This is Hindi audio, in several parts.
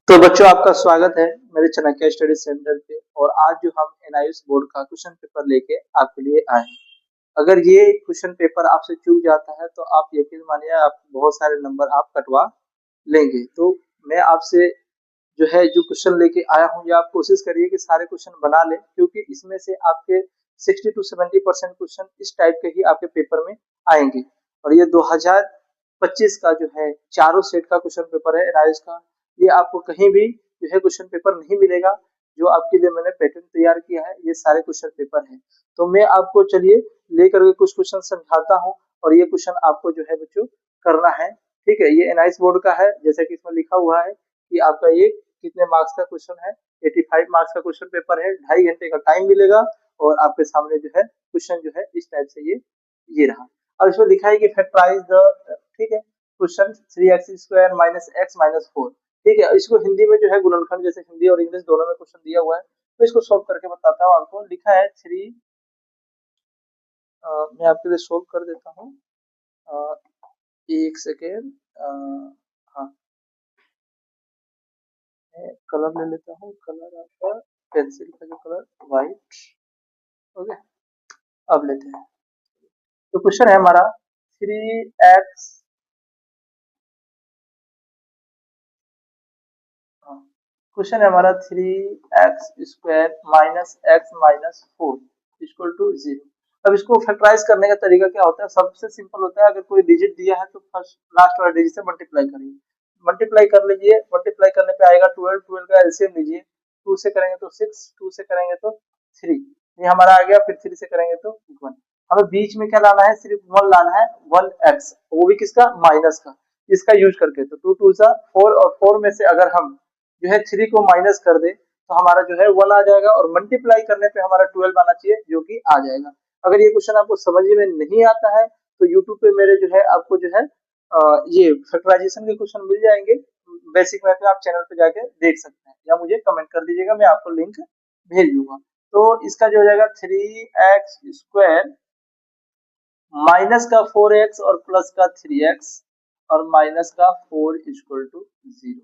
तो बच्चों आपका स्वागत है मेरे चाणक्य स्टडी सेंटर पे। और आज जो हम एनआईएस बोर्ड का क्वेश्चन पेपर लेके आपके लिए आए हैं। अगर ये क्वेश्चन पेपर आपसे चूक जाता है तो आप यकीन मानिए आप बहुत सारे नंबर आप कटवा लेंगे। तो मैं आपसे जो क्वेश्चन लेके आया हूँ, ये आप कोशिश करिए कि सारे क्वेश्चन बना लें, क्योंकि इसमें से आपके 60 to 70% क्वेश्चन इस टाइप के ही आपके पेपर में आएंगे। और ये 2025 का जो है चारों सेट का क्वेश्चन पेपर है एनआईएस का। ये आपको कहीं भी जो है क्वेश्चन पेपर नहीं मिलेगा। जो आपके लिए मैंने पैटर्न तैयार किया है, ये सारे क्वेश्चन पेपर हैं। तो मैं आपको चलिए लेकर के कुछ क्वेश्चन समझाता हूँ, और ये क्वेश्चन आपको जो है बच्चों करना है। ठीक है, ये एनआईएस बोर्ड का है, जैसे कि इसमें लिखा हुआ है कि आपका ये कितने मार्क्स का क्वेश्चन है। 85 मार्क्स का क्वेश्चन पेपर है, 2.5 घंटे का टाइम मिलेगा। और आपके सामने जो है क्वेश्चन जो है इस टाइप से ये रहा। अब इसमें लिखा है कि फैक्टराइज द, ठीक है, question 3x² minus x minus 4। ठीक है, इसको हिंदी में जो है गुणनखंड, जैसे हिंदी और इंग्लिश दोनों में क्वेश्चन दिया हुआ है, तो इसको सोल्व करके बताता हूँ आपको। लिखा है 3, मैं आपके लिए सोल्व कर देता हूँ। एक सेकेंड, हाँ, मैं कलर ले लेता हूँ। कलर आपका पेंसिल का जो कलर व्हाइट। ओके, अब लेते हैं। तो क्वेश्चन है हमारा 3x, क्वेश्चन है हमारा 3x² minus x minus 4 equal to 0। अब इसको फैक्टराइज करने का तरीका क्या होता है? सबसे सिंपल होता है, अगर कोई डिजिट दिया है तो फर्स्ट लास्ट वाला डिजिट से मल्टीप्लाई करिए। मल्टीप्लाई कर लीजिए, मल्टीप्लाई करने पे आएगा 12, 12 का एलसीएम लीजिए। 2 से करेंगे तो 6, 2 से करेंगे तो 3, ये हमारा आ गया। फिर 3 से करेंगे तो 1। हमें बीच में क्या लाना है? सिर्फ 1 लाना है, 1x, वो भी किसका? माइनस का। इसका यूज करके तो 2 2 सा 4, और 4 में से अगर हम जो है 3 को माइनस कर दे तो हमारा जो है 1 आ जाएगा, और मल्टीप्लाई करने पे हमारा 12 आना चाहिए, जो कि आ जाएगा। अगर ये क्वेश्चन आपको समझ में नहीं आता है तो यूट्यूब पे मेरे जो है आपको जो है ये फैक्टराइजेशन के क्वेश्चन मिल जाएंगे। बेसिक मैथ में आप चैनल पे जाके देख सकते हैं, या मुझे कमेंट कर दीजिएगा, मैं आपको लिंक भेज दूंगा। तो इसका जो हो जाएगा 3x² माइनस का 4x और प्लस का 3x और माइनस का 4 इक्वल टू 0।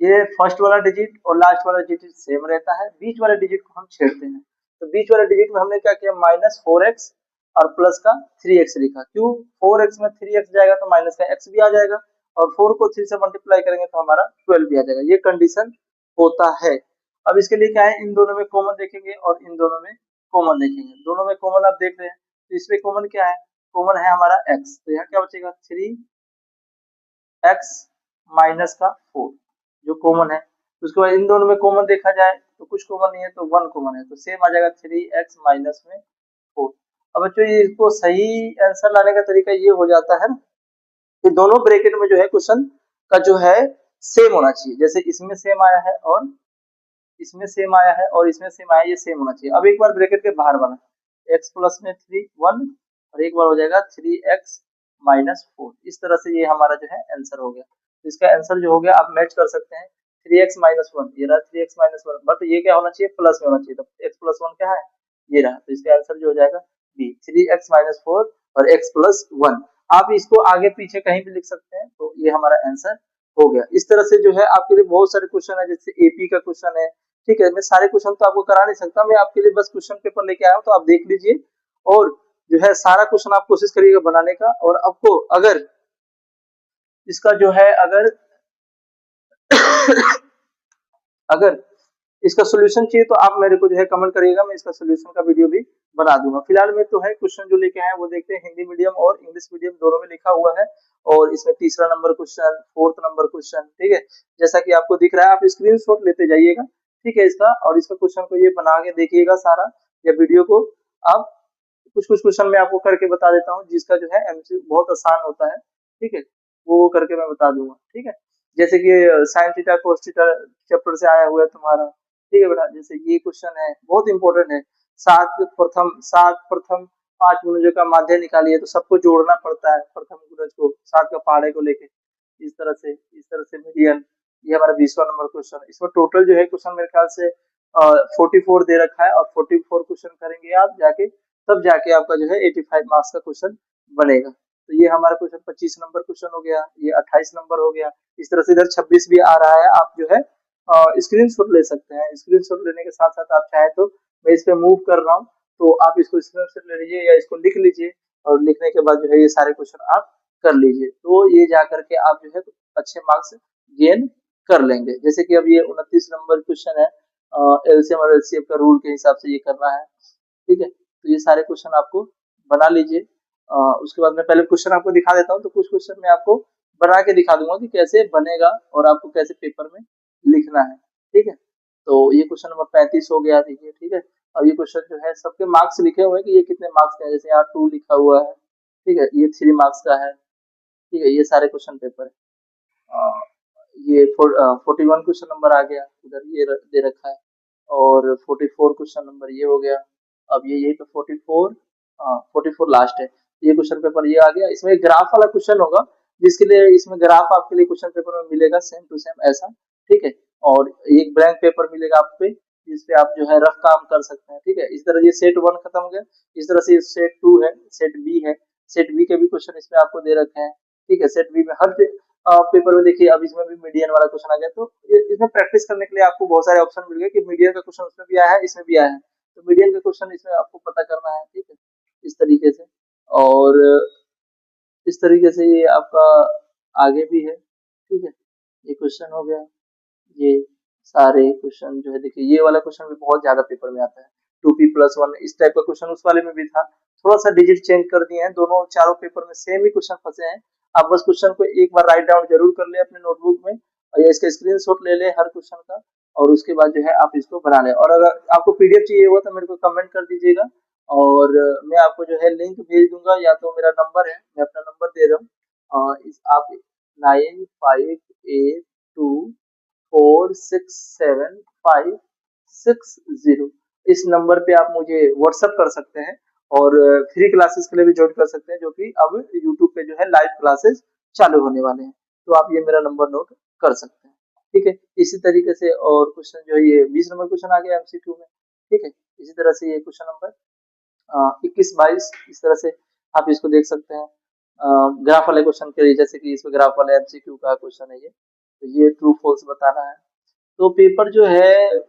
ये फर्स्ट वाला डिजिट और लास्ट वाला डिजिट सेम रहता है, बीच वाले डिजिट को हम छेड़ते हैं। तो बीच वाले डिजिट में हमने क्या किया? माइनस 4x और प्लस का 3x लिखा। क्यों? 4x में 3x जाएगा तो माइनस का x भी आ जाएगा, और 4 को 3 से मल्टीप्लाई करेंगे तो हमारा 12 भी आ जाएगा। ये कंडीशन होता है। अब इसके लिए क्या है? इन दोनों में कॉमन देखेंगे और इन दोनों में कॉमन देखेंगे। दोनों में कॉमन आप देख रहे हैं, तो इसमें कॉमन क्या है? कॉमन है हमारा x, तो यहाँ क्या बचेगा? 3x माइनस का 4 जो कॉमन है। तो उसके बाद इन दोनों में कॉमन देखा जाए तो कुछ कॉमन नहीं है, तो 1 कॉमन है, तो सेम आ जाएगा 3x माइनस में 4। अब बच्चों ये इसको सही आंसर लाने का तरीका ये हो जाता है कि दोनों ब्रैकेट में जो है क्वेश्चन का जो है सेम होना चाहिए। जैसे इसमें सेम आया है और इसमें सेम आया है और इसमें सेम आया, ये सेम होना चाहिए। अब एक बार ब्रैकेट के बाहर वाला x प्लस में 3 1, और एक बार हो जाएगा 3x माइनस 4। इस तरह से ये हमारा जो है आंसर हो गया। तो इसका आंसर जो हो गया आप मैच कर सकते हैं। 3x माइनस 1 ये रहा, 3x माइनस 1, बट ये क्या होना चाहिए? प्लस में होना चाहिए। तो x प्लस 1 क्या है? ये रहा। तो इसका आंसर जो हो जाएगा बी, 3x माइनस 4 और x प्लस 1। आप इसको आगे पीछे कहीं भी लिख सकते हैं, तो ये हमारा आंसर हो गया। इस तरह से जो है आपके लिए बहुत सारे क्वेश्चन है, जैसे एपी का क्वेश्चन है। ठीक है, मैं सारे क्वेश्चन तो आपको करा नहीं सकता, मैं आपके लिए बस क्वेश्चन पेपर लेके आया हूँ, तो आप देख लीजिए। और जो है सारा क्वेश्चन आप कोशिश करिएगा बनाने का। और आपको अगर इसका जो है अगर इसका सोल्यूशन चाहिए तो आप मेरे को जो है कमेंट करिएगा, मैं इसका सोल्यूशन का वीडियो भी बना दूंगा। फिलहाल में तो है क्वेश्चन जो लेके आए हैं वो देखते हैं। हिंदी मीडियम और इंग्लिश मीडियम दोनों में लिखा हुआ है, और इसमें तीसरा number question, 4th number question. ठीक है, जैसा कि आपको दिख रहा है, आप स्क्रीनशॉट लेते जाइएगा। ठीक है इसका, और इसका क्वेश्चन को ये बना के देखिएगा सारा, या वीडियो को आप कुछ कुछ क्वेश्चन मैं आपको करके बता देता हूँ, जिसका जो है एमसीक्यू बहुत आसान होता है। ठीक है, वो करके मैं बता दूंगा। ठीक है, जैसे कि sine theta cos theta chapter से आया हुआ है तुम्हारा। ठीक है बेटा, जैसे ये क्वेश्चन है बहुत इंपॉर्टेंट है। सात प्रथम 5 गुणजों का माध्य निकालिए, तो सबको जोड़ना पड़ता है प्रथम गुणज को 7 का पहाड़े को लेके। इस तरह से मीडियन, ये हमारा 20वां नंबर क्वेश्चन है। इसमें टोटल जो है क्वेश्चन मेरे ख्याल से 44 दे रखा है, और 44 क्वेश्चन करेंगे आप जाके, तब जाके आपका जो है 85 मार्क्स का क्वेश्चन बनेगा। तो ये हमारा क्वेश्चन 25 नंबर क्वेश्चन हो गया, ये 28 नंबर हो गया। इस तरह से इधर 26 भी आ रहा है, आप जो है स्क्रीनशॉट ले सकते हैं। स्क्रीनशॉट लेने के साथ साथ आप चाहे तो मैं इस पे मूव कर रहा हूँ तो आप इसको स्क्रीनशॉट ले लीजिए या इसको लिख लीजिए और लिखने के बाद जो है ये सारे क्वेश्चन आप कर लीजिए, तो ये जा करके आप जो है अच्छे मार्क्स गेन कर लेंगे। जैसे कि अब ये 29 नंबर क्वेश्चन है, एलसीएम और एचसीएफ का रूल के हिसाब से ये करना है, ठीक है। तो ये सारे क्वेश्चन आपको बना लीजिए। उसके बाद मैं पहले क्वेश्चन आपको दिखा देता हूँ, तो कुछ क्वेश्चन मैं आपको बना के दिखा दूंगा कि कैसे बनेगा और आपको कैसे पेपर में लिखना है, ठीक है। तो ये क्वेश्चन नंबर 35 हो गया, देखिए, ठीक है। और ये क्वेश्चन जो है सबके मार्क्स लिखे हुए हैं कि ये कितने मार्क्स का है, जैसे यहाँ 2 लिखा हुआ है, ठीक है, ये 3 मार्क्स का है, ठीक है। ये सारे क्वेश्चन पेपर है। ये 41 क्वेश्चन नंबर आ गया इधर, ये दे रखा है, और 44 क्वेश्चन नंबर ये हो गया। अब ये यही पे 44, 44 लास्ट है। ये क्वेश्चन पेपर ये आ गया। इसमें ग्राफ वाला क्वेश्चन होगा, जिसके लिए इसमें ग्राफ आपके लिए क्वेश्चन पेपर में मिलेगा सेम टू सेम ऐसा, ठीक है। और एक ब्लैंक पेपर मिलेगा आप पे, जिसपे आप जो है रफ काम कर सकते हैं, ठीक है। इस तरह ये सेट 1 खत्म हो गया। इस तरह से सेट 2 है, सेट बी है। सेट बी के भी क्वेश्चन इसमें आपको दे रखे हैं, ठीक है। सेट बी में हर पेपर में देखिए, अब इसमें भी मीडियन वाला क्वेश्चन आ गया, तो इसमें प्रैक्टिस करने के लिए आपको बहुत सारे ऑप्शन मिल गए कि मीडियन का क्वेश्चन उसमें भी आया है, इसमें भी आया है, तो मीडियन का क्वेश्चन इसमें आपको पता करना है, ठीक है, इस तरीके से। और इस तरीके से ये आपका आगे भी है, ठीक है। ये क्वेश्चन हो गया। ये सारे क्वेश्चन जो है देखिए, ये वाला क्वेश्चन भी बहुत ज्यादा पेपर में आता है, 2p+1 इस टाइप का क्वेश्चन उस वाले में भी था। थोड़ा सा डिजिट चेंज कर दिए हैं, दोनों चारों पेपर में सेम ही क्वेश्चन फंसे हैं। आप बस क्वेश्चन को एक बार राइट डाउन जरूर कर ले अपने नोटबुक में, और या इसका स्क्रीनशॉट ले ले हर क्वेश्चन का, और उसके बाद जो है आप इसको बना लें। और अगर आपको पीडीएफ चाहिए हुआ तो मेरे को कमेंट कर दीजिएगा, और मैं आपको जो है लिंक भेज दूंगा, या तो मेरा नंबर है, मैं अपना नंबर दे रहा हूँ, आप 9582467560 इस नंबर पे आप मुझे व्हाट्सएप कर सकते हैं, और फ्री क्लासेस के लिए भी ज्वाइन कर सकते हैं, जो कि अब यूट्यूब पे जो है लाइव क्लासेस चालू होने वाले हैं। तो आप ये मेरा नंबर नोट कर सकते हैं, ठीक है। इसी तरीके से और क्वेश्चन जो है, ये 20 नंबर क्वेश्चन आ गया एमसीक्यू में, ठीक है। इसी तरह से ये क्वेश्चन नंबर 21-22 इस तरह से आप इसको देख सकते हैं। ग्राफ वाले क्वेश्चन के लिए, जैसे कि इसमें ग्राफ वाले एमसीक्यू का क्वेश्चन है ये, तो ये ट्रू फॉल्स बताना है। तो पेपर जो है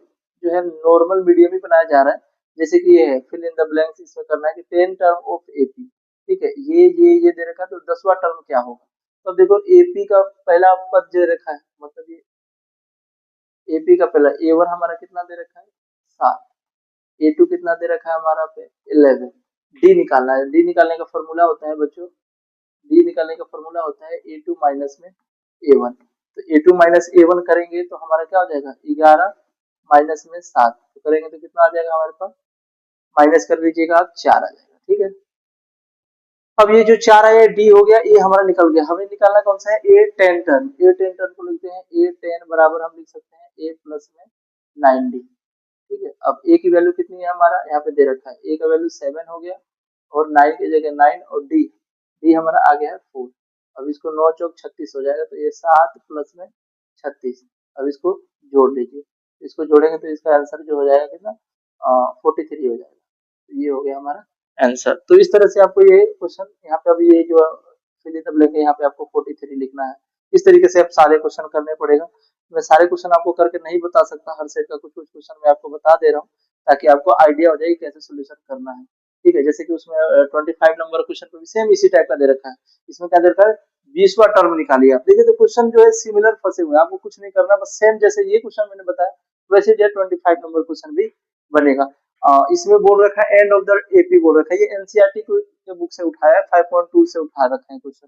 नॉर्मल मीडियम ही बनाया जा रहा है। जैसे कि ये है फिल इन द ब्लैंक्स, इसमें करना है कि 10 टर्म ऑफ एपी, ठीक है। ये दे रखा है, तो 10वां टर्म क्या होगा। तो देखो एपी का पहला पद जो रखा है, मतलब ये एपी का पहला A1 हमारा कितना दे रखा है, 7। A2 कितना दे रखा है हमारा पे 11। डी निकालना है। डी निकालने का फॉर्मूला होता है बच्चों, डी निकालने का फॉर्मूला होता है A2 माइनस में A1। तो A2 माइनस A1 करेंगे तो हमारा क्या हो जाएगा, 11 माइनस में 7, तो करेंगे तो कितना आ जाएगा हमारे पास, माइनस कर लीजिएगा आप, 4 आ जाएगा, ठीक है। अब ये जो 4 आया डी हो गया, ए हमारा निकल गया। हमें निकालना कौन सा है, A10 टर्म। A10 टर्म को लिखते हैं A10 बराबर हम लिख सकते हैं A प्लस में 9D, ठीक है। अब ए की वैल्यू कितनी है हमारा, यहाँ पे दे रखा है, ए का वैल्यू 7 हो गया, और 9 की जगह 9, और डी डी हमारा आ गया है 4। अब इसको 9 चौक 36 हो जाएगा, तो ये 7 प्लस में 36। अब इसको जोड़ लीजिए, इसको जोड़ेंगे तो इसका आंसर जो हो जाएगा कितना, 43 हो जाएगा। तो ये हो गया हमारा आंसर। तो इस तरह से आपको ये क्वेश्चन यहाँ पे, अभी ये जो फिल इन द ब्लैंक है, यहाँ पे आपको 43 लिखना है। इस तरीके से आप सारे क्वेश्चन करने पड़ेगा। मैं सारे क्वेश्चन आपको करके नहीं बता सकता, हर सेट का कुछ कुछ क्वेश्चन मैं आपको बता दे रहा हूँ, ताकि आपको आइडिया हो जाए कैसे सोल्यूशन करना है, ठीक है। जैसे कि उसमें 25 नंबर क्वेश्चन पे भी सेम इसी टाइप का दे रखा है। इसमें क्या दे रखा है, 20वां टर्म निकालिए आप। देखिए तो क्वेश्चन जो है सिमिलर फंसे हुए हैं, आपको कुछ नहीं करना, बस सेम जैसे ये क्वेश्चन मैंने बताया वैसे जो है 25 नंबर क्वेश्चन भी बनेगा। इसमें बोल रखा है एंड ऑफ द एपी बोल रखा है, ये एनसीईआरटी के बुक से उठाया है, 5.2 से उठा रखे हैं क्वेश्चन।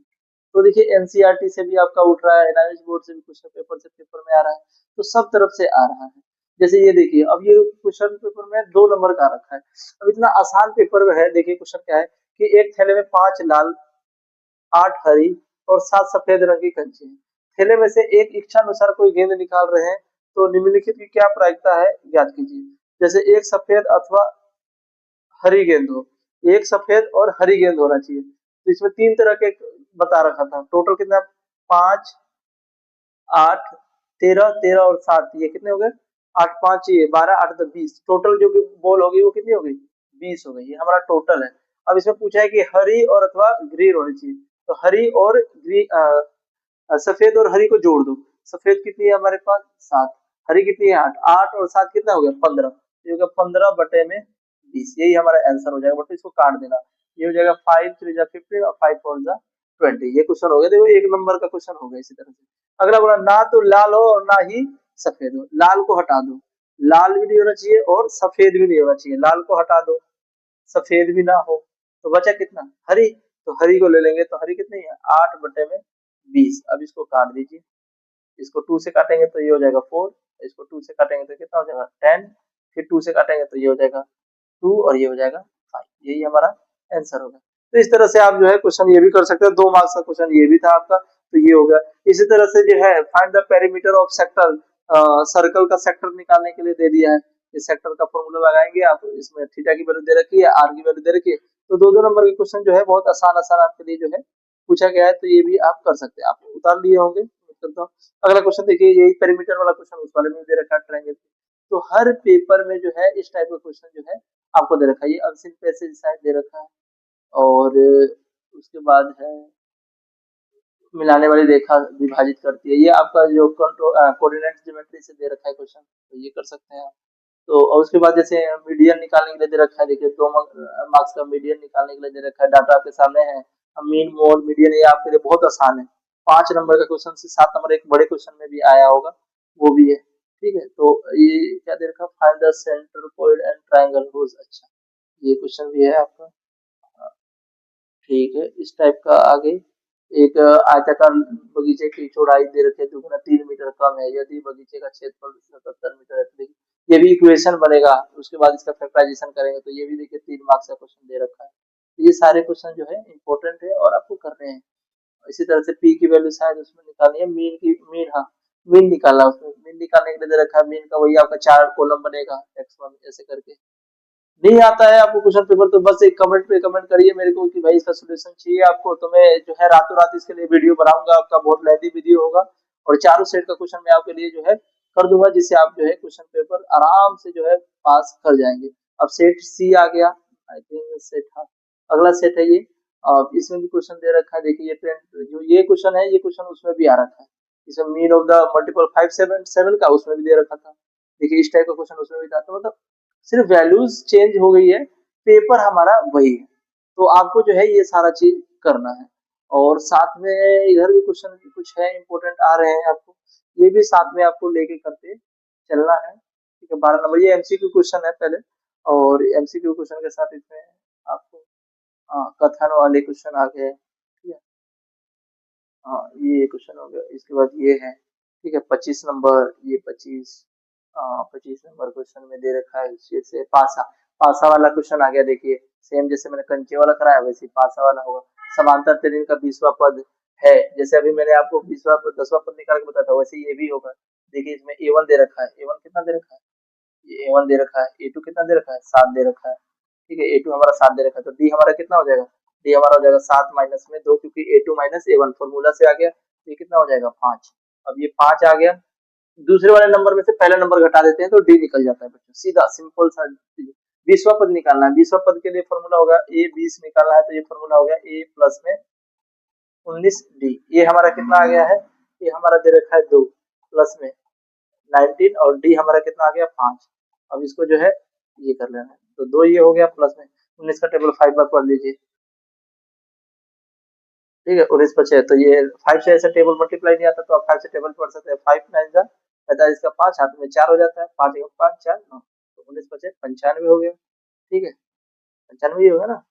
तो देखिए एनसीईआरटी से भी आपका उठ रहा है, एनआईएस बोर्ड से भी क्वेश्चन पेपर से पेपर में आ रहा है, तो सब तरफ से आ रहा है। जैसे ये देखिए, अब ये क्वेश्चन पेपर में 2 नंबर का रखा है। अब इतना आसान पेपर है, देखिए क्वेश्चन क्या है कि एक थैले में 5 लाल, 8 हरी और 7 सफेद रंग की कंचे हैं। थैले में से एक इच्छा अनुसार कोई गेंद निकाल रहे हैं, तो निम्नलिखित की क्या प्रायिकता है ज्ञात कीजिए। जैसे एक सफेद अथवा हरी गेंद हो, एक सफेद और हरी गेंद होना चाहिए। तो इसमें 3 तरह के बता रखा था, टोटल कितना, 5, 8, 13, 13 और 7, ये कितने हो गए, 8 5 ये 12, 8 10 20, टोटल जो बॉल होगी वो कितनी हो गई, 20 हो गई। ये हमारा टोटल है। अब इसमें पूछा है कि हरी और अथवा ग्रीन होनी चाहिए, तो हरी और ग्रीन, सफेद और हरी को जोड़ दो। सफेद कितनी है हमारे पास, 7, हरी कितनी है 8, 8 और 7 कितना हो गया 15, ये हो गया 15/20, यही हमारा आंसर हो जाएगा। बट इसको काट देना, ये हो जाएगा 5 3 जा 15 और 5 4 जा 20। ये क्वेश्चन हो गया, देखो 1 नंबर का क्वेश्चन हो गया। इसी तरह से अगला बोला ना तो लाल हो और ना ही सफेद हो, लाल को हटा दो, लाल भी नहीं होना चाहिए और सफेद भी नहीं होना चाहिए, लाल को हटा दो सफेद भी ना हो, तो बचा कितना हरी, तो हरी को ले लेंगे, तो हरी कितनी है 8/20। अब इसको काट दीजिए, इसको 2 से काटेंगे तो ये हो जाएगा 4, इसको 2 से काटेंगे तो कितना हो जाएगा 10, फिर 2 से काटेंगे तो ये हो जाएगा 2 और ये हो जाएगा 5, यही हमारा आंसर होगा। तो इस तरह से आप जो है क्वेश्चन ये भी कर सकते हैं, 2 मार्क्स का क्वेश्चन ये भी था आपका, तो ये हो गया। इसी तरह से जो है find the perimeter of sector, circle का सेक्टर निकालने के लिए दे दिया है, इस सेक्टर का फॉर्मूला लगाएंगे आप, इसमें थीटा की वैल्यू दे रखी है, आर की वैल्यू दे रखी है, तो 2 नंबर के क्वेश्चन जो है बहुत आसान आसान आपके लिए जो है पूछा गया है, तो ये भी आप कर सकते हैं, आप उतार लिए होंगे। अगला क्वेश्चन देखिए, यही पेरीमीटर वाला क्वेश्चन उस वाले में दे रखा है ट्रायंगल, तो हर पेपर में जो है इस टाइप का क्वेश्चन जो है आपको दे रखा है, ये अनसिन पैसेज शायद दे रखा है, और उसके बाद है मिलाने वाली रेखा विभाजित करती है, ये आपका जो कोऑर्डिनेट ज्योमेट्री से दे रखा है क्वेश्चन, तो ये कर सकते हैं आप। तो और उसके बाद जैसे मीडियन निकालने के लिए दे रखा है, देखिए 2 मार्क्स का मीडियन निकालने के लिए दे रखा है, डाटा आपके सामने है, मीन मोड मीडियन, ये आपके लिए बहुत आसान है, 5 नंबर का क्वेश्चन से 7 नंबर एक बड़े क्वेश्चन में भी आया होगा, वो भी है, ठीक है। तो ये क्या दे रखा है, find the centre point and triangle whose, अच्छा ये क्वेश्चन भी है आपका, ठीक है। इस टाइप का आगे एक आयताकार बगीचे की चौड़ाई दे रखी है, दुगुना 3 मीटर कम है, यदि बगीचे का क्षेत्रफल 77 मीटर है, तो ये भी इक्वेशन बनेगा, उसके बाद इसका फैक्टराइजेशन करेंगे, तो ये भी देखिए 3 मार्क्स का क्वेश्चन दे रखा है। तो ये सारे क्वेश्चन जो है इंपॉर्टेंट है और आपको करने हैं। इसी तरह से पी की वैल्यू शायद उसमें निकालनी है, मीन की, मीन, हाँ मीन निकालना, उसमें मीन निकालने के लिए दे रखा है, मीन का वही आपका 4 कॉलम बनेगा x1 ऐसे करके। नहीं आता है आपको क्वेश्चन पेपर, तो बस एक कमेंट पे कमेंट करिए मेरे को कि भाई इसका सॉल्यूशन चाहिए आपको, तो मैं जो है रातों रात इसके लिए वीडियो बनाऊंगा, आपका बहुत लेंथी वीडियो होगा, और चारों सेट का क्वेश्चन मैं आपके लिए जो है कर दूंगा, जिससे आप जो है क्वेश्चन पेपर आराम से जो है पास कर जाएंगे। अब सेट सी आ गया, आई थिंक सेट, हाँ अगला सेट है ये, इसमें भी क्वेश्चन दे रखा है, देखिए ये ट्रेंड जो ये क्वेश्चन है, ये क्वेश्चन उसमें भी आ रखा है, इसमें मीन ऑफ द मल्टीपल 5 7 7 का उसमें भी दे रखा था, देखिए इस टाइप का क्वेश्चन उसमें भी था, तो मतलब सिर्फ वैल्यूज चेंज हो गई है, पेपर हमारा वही है, तो आपको जो है ये सारा चीज करना है। और साथ में इधर भी क्वेश्चन कुछ है इंपॉर्टेंट आ रहे हैं आपको, ये भी साथ में आपको लेके करते चलना है, ठीक है। 12 नंबर ये एमसीक्यू क्वेश्चन है पहले, और एमसीक्यू क्वेश्चन के साथ इसमें आपको कथन वाले क्वेश्चन आ गए, ठीक है। हाँ ये क्वेश्चन हो गया, इसके बाद ये है, ठीक है 25 नंबर, ये 25 नंबर क्वेश्चन में दे रखा है, जैसे पासा, पासा वाला क्वेश्चन आ गया, देखिए सेम जैसे मैंने कंचे वाला कराया वैसे पासा वाला होगा। समांतर त्रिभुज का 20वां पद है, जैसे अभी मैंने आपको 20वां पद 10वां पद निकाल के बताया था, वैसे ये भी होगा। देखिए इसमें A1 दे रखा है, A1 कितना दे रखा है, ये A1 दे रखा है, A2 कितना दे रखा है 7 दे रखा है, ठीक है A2 हमारा 7 दे रखा है, तो D हमारा कितना हो जाएगा, D हमारा हो जाएगा 7 माइनस में 2, क्योंकि A2 माइनस A1 फॉर्मूला से आ गया, ये कितना हो जाएगा 5। अब ये 5 आ गया, दूसरे वाले नंबर में से पहला नंबर घटा देते हैं तो डी निकल जाता है बच्चों, सीधा सिंपल सा। 20वां पद निकालना है, 20वां पद के लिए फॉर्मूला होगा A20 निकालना है, तो ये फॉर्मूला हो गया A प्लस में 19D, ये हमारा कितना आ गया है, ये हमारा दे रखा है 2 प्लस में 19, और डी हमारा कितना आ गया 5। अब इसको जो है ये कर लेना है, तो 2 ये हो गया प्लस में 19 का टेबल 5 बार पढ़ लीजिए, ठीक है 19 बचे, तो ये 5 से ऐसे टेबल मल्टीप्लाई नहीं आता, तो आप 5 से टेबल पढ़ सकते हैं, 5 9 जा 45 का 5 हाथ में 4 हो जाता है, 5 1 5 4 9, तो 19 बचे 95 हो गया, ठीक है 95 ही होगा ना,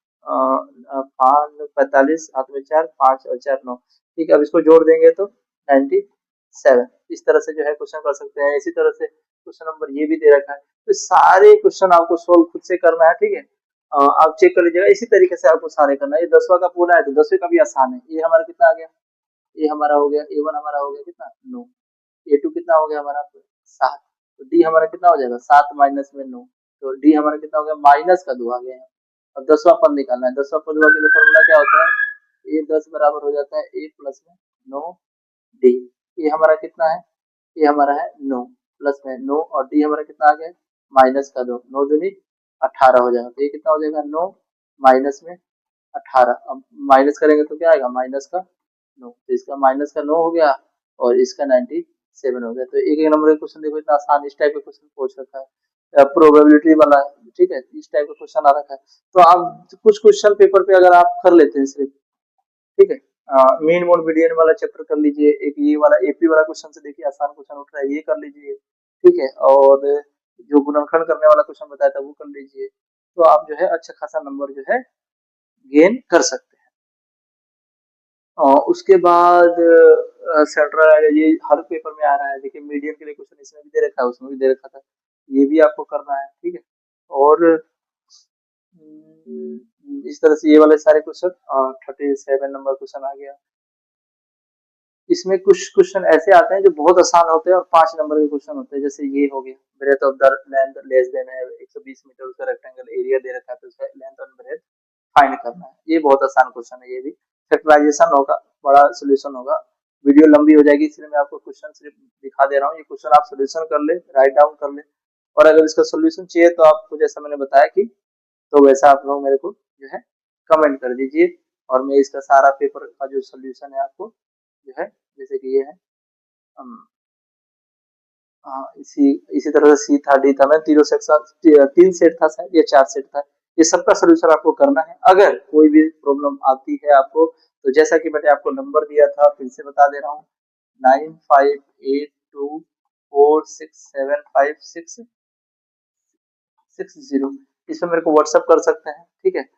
45 हाथ में 4 5 और 4 9, ठीक है। अब इसको जोड़ देंगे तो 97, इस तरह से जो है क्वेश्चन कर सकते हैं। इसी तरह से क्वेश्चन नंबर ये भी दे रखा है, तो सारे क्वेश्चन आपको सोल्व खुद से करना है, ठीक है। आप चेक कर लीजिएगा, इसी तरीके से आपको सारे करना है। ये 10वां का पूरा है तो 10वें का भी आसान है, ये हमारा कितना आ गया, ये हमारा हो गया A1 हमारा हो गया कितना 9, A2 कितना हो गया हमारा 7, तो D हमारा कितना हो जाएगा 7 माइनस में 9, तो D हमारा कितना हो गया माइनस का 2 आ गया। अब 10वां पद निकालना है, 10वां पद के लिए फॉर्मूला क्या होता है, ये 10 बराबर हो जाता है A प्लस में 9D, ये हमारा कितना है, ये हमारा है 9 प्लस में 9, और D हमारा कितना आ गया माइनस का 2, 9 दूनी 18 हो जाएगा, तो ये कितना हो जाएगा 9 माइनस में 18, अब माइनस करेंगे तो क्या आएगा माइनस का 9, तो इसका माइनस का 9 हो गया और इसका 97 7 हो गया। तो एक एक नंबर का क्वेश्चन देखो इतना आसान इस टाइप का क्वेश्चन पूछ रखा है, प्रोबेबिलिटी वाला, ठीक है, इस टाइप का क्वेश्चन आ रखा है। तो आप कुछ क्वेश्चन पेपर पे अगर आप कर लेते हैं सिर्फ, ठीक है, मीन मोड मीडियन वाला चैप्टर कर लीजिए, एक ये वाला एपी वाला क्वेश्चन से देखिए आसान क्वेश्चन उठ रहा है, ये कर लीजिए, ठीक है, और जो गुणनखंड करने वाला क्वेश्चन बताया था वो कर लीजिए, तो आप जो है अच्छा खासा नंबर जो है गेन कर सकते हैं। उसके बाद सेंट्रल ये हर पेपर में आ रहा है, देखिए मीडियन के लिए क्वेश्चन इसमें भी दे रखा है, उसमें भी दे रखा था, ये भी आपको करना है, ठीक है। और इस तरह से ये वाले सारे क्वेश्चन 37 नंबर क्वेश्चन आ गया। इसमें कुछ क्वेश्चन ऐसे आते हैं जो बहुत आसान होते हैं और 5 नंबर के क्वेश्चन होते हैं, जैसे ये हो गया, breadth of the length less than है 120 मीटर, उसका रेक्टेंगल एरिया दे रखा है, तो उसका लेंथ और ब्रेथ फाइंड करना है। ये बहुत आसान क्वेश्चन है, ये भी फैक्टराइजेशन होगा, बड़ा सोल्यूशन होगा। वीडियो लंबी हो जाएगी इसलिए मैं आपको क्वेश्चन सिर्फ दिखा दे रहा हूँ, ये क्वेश्चन आप सोल्यूशन कर ले, राइट डाउन कर ले, और अगर इसका सोल्यूशन चाहिए तो आपको जैसा मैंने बताया कि, तो वैसा आप लोग मेरे को जो है कमेंट कर दीजिए, और मैं इसका सारा पेपर का जो सोल्यूशन है आपको जो है, जैसे कि ये है, हाँ, इसी इसी तरह से सी था, डी था, मैं तीनों सेक्शन 3 सेट था शायद या 4 सेट था, ये सबका सोल्यूशन आपको करना है। अगर कोई भी प्रॉब्लम आती है आपको, तो जैसा कि मैंने आपको नंबर दिया था फिर से बता दे रहा हूँ, 9582467566 इसमें मेरे को व्हाट्सअप कर सकते हैं, ठीक है।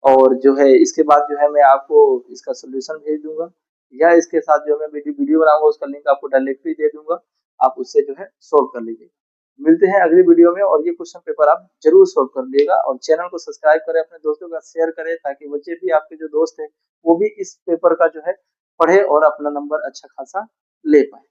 और जो है इसके बाद जो है मैं आपको इसका सोल्यूशन भेज दूंगा, या इसके साथ जो मैं वीडियो बनाऊंगा उसका लिंक आपको डायरेक्टली दे दूंगा, आप उससे जो है सोल्व कर लीजिएगा। मिलते हैं अगली वीडियो में, और ये क्वेश्चन पेपर आप जरूर सोल्व कर लीजिएगा, और चैनल को सब्सक्राइब करें, अपने दोस्तों का शेयर करें, ताकि बच्चे भी आपके जो दोस्त हैं वो भी इस पेपर का जो है पढ़े और अपना नंबर अच्छा खासा ले पाए।